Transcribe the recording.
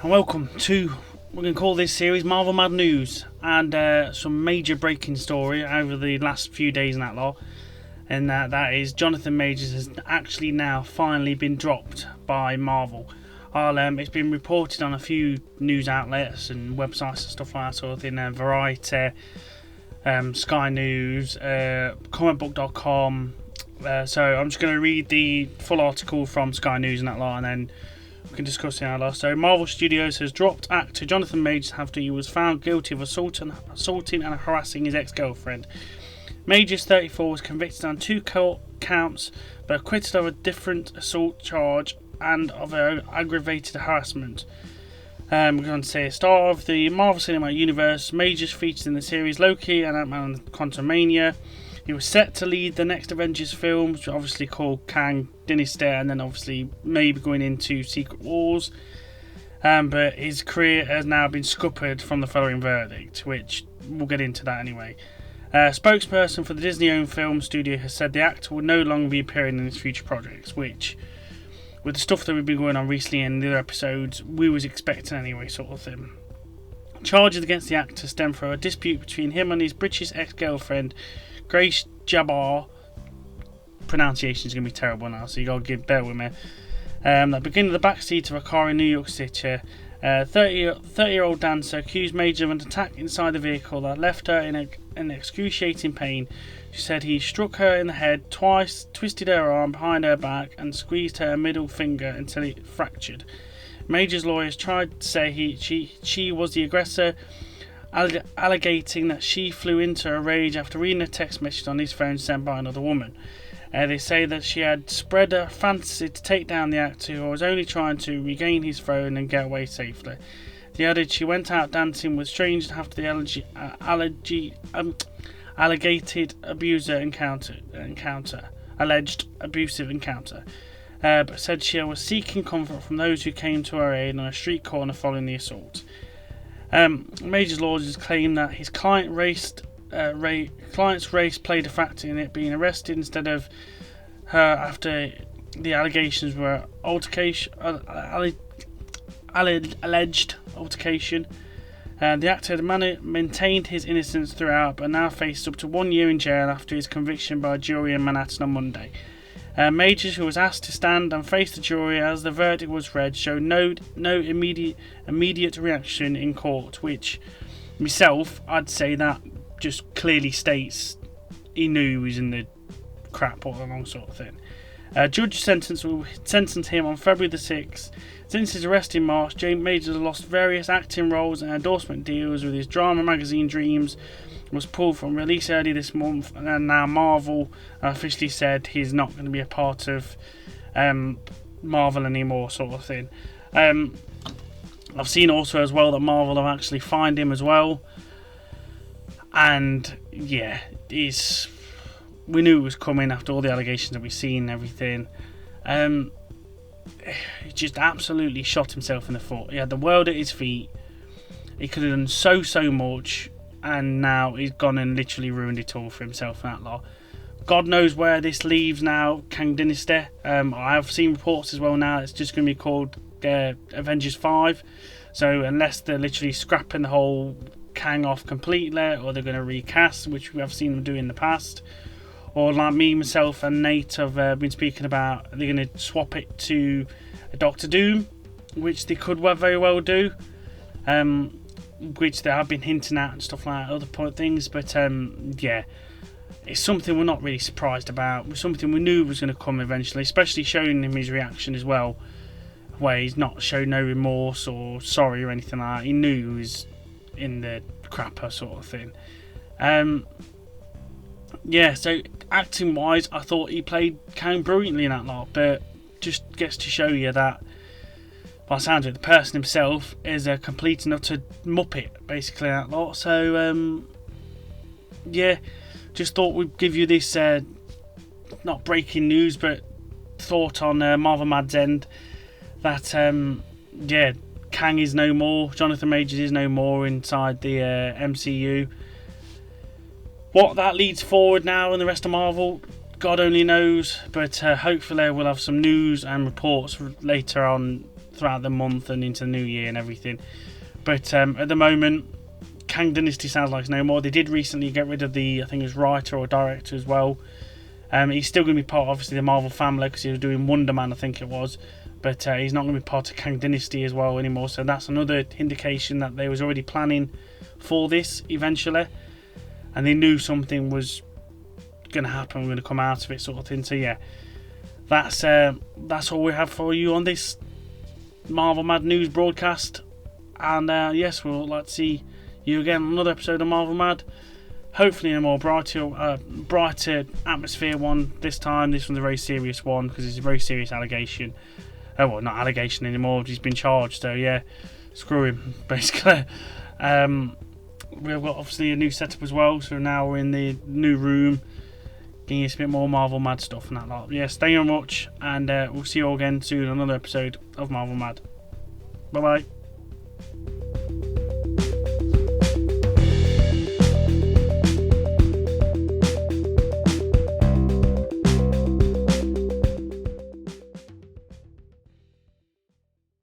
and welcome to, we're going to call this series Marvel Mad News, and some major breaking story over the last few days in that law, and that is Jonathan Majors has actually now finally been dropped by Marvel. It's been reported on a few news outlets and websites and stuff like that, sort of thing, Variety, Sky News, comicbook.com. So I'm just going to read the full article from Sky News and that lot, and then we can discuss it now. So Marvel Studios has dropped actor Jonathan Majors after he was found guilty of assaulting and harassing his ex-girlfriend. Majors, 34, was convicted on 2 counts but acquitted of a different assault charge and of aggravated harassment. We're going to say star of the Marvel Cinematic Universe, Majors featured in the series Loki and Ant-Man and Quantumania. He was set to lead the next Avengers film, which obviously called Kang Dynasty, and then obviously maybe going into Secret Wars. But his career has now been scuppered from the following verdict, which we'll get into that anyway. A spokesperson for the Disney-owned film studio has said the actor will no longer be appearing in his future projects, which, with the stuff that we've been going on recently in the other episodes, we was expecting anyway, sort of thing. Charges against the actor stem from a dispute between him and his British ex-girlfriend, Grace Jabbar. Pronunciation is going to be terrible now, so you got to bear with me. That began in the backseat of a car in New York City. 30-year-old dancer accused Major of an attack inside the vehicle that left her in excruciating pain. She said he struck her in the head twice, twisted her arm behind her back, and squeezed her middle finger until it fractured. Major's lawyers tried to say she was the aggressor, alleging that she flew into a rage after reading a text message on his phone sent by another woman. They say that she had spread a fantasy to take down the actor who was only trying to regain his throne and get away safely. They added she went out dancing with strangers after the alleged abusive encounter. But said she was seeking comfort from those who came to her aid on a street corner following the assault. Major's lawyers claim that his client's race played a factor in it being arrested instead of her after the allegations were alleged altercation. The actor had maintained his innocence throughout, but now faces up to 1 year in jail after his conviction by a jury in Manhattan on Monday. Majors, who was asked to stand and face the jury as the verdict was read, showed no immediate reaction in court, which myself, I'd say that just clearly states he knew he was in the crap all along, sort of thing. Judge will sentence him on February the 6th. Since his arrest in March, James Majors lost various acting roles and endorsement deals with his drama magazine Dreams, was pulled from release early this month, and now Marvel officially said he's not going to be a part of Marvel anymore, sort of thing. I've seen also as well that Marvel have actually fined him as well, and yeah, we knew it was coming after all the allegations that we've seen and everything. He just absolutely shot himself in the foot. He had the world at his feet. He could have done so much, and now he's gone and literally ruined it all for himself and that lot. God knows where this leaves now, Kang Dynasty. I have seen reports as well now it's just going to be called Avengers 5. So unless they're literally scrapping the whole Kang off completely, or they're going to recast, which we have seen them do in the past, or like me, myself and Nate have been speaking about, they're going to swap it to Doctor Doom, which they could very well do. Which they have been hinting at and stuff like that, other things, but yeah, it's something we're not really surprised about. It's something we knew was going to come eventually, especially showing him his reaction as well, where he's not showed no remorse or sorry or anything like that. He knew he was in the crapper sort of thing. Yeah, so acting wise, I thought he played Kang brilliantly in that lot, but just gets to show you that, by the sound of it, the person himself is a complete and utter muppet, basically, that lot. So, yeah, just thought we'd give you this, not breaking news, but thought on Marvel Mad's end, that, yeah, Kang is no more, Jonathan Majors is no more inside the MCU. What that leads forward now in the rest of Marvel, God only knows, but hopefully we'll have some news and reports later on throughout the month and into the new year and everything. But at the moment, Kang Dynasty sounds like it's no more. They did recently get rid of the, I think it was writer or director as well. He's still going to be part, obviously, the Marvel family because he was doing Wonder Man, I think it was. But he's not going to be part of Kang Dynasty as well anymore. So that's another indication that they was already planning for this eventually. And they knew something was going to happen, we're going to come out of it sort of thing. So yeah, that's all we have for you on this Marvel Mad News broadcast. And yes, we'll like to see you again on another episode of Marvel Mad. Hopefully in a more brighter atmosphere one this time. This one's a very serious one because it's a very serious allegation. Oh well, not allegation anymore. He's been charged. So yeah, screw him basically. We've got obviously a new setup as well. So now we're in the new room, getting us a bit more Marvel Mad stuff and that lot. Yes, thank you very much, and we'll see you all again soon on another episode of Marvel Mad. Bye bye.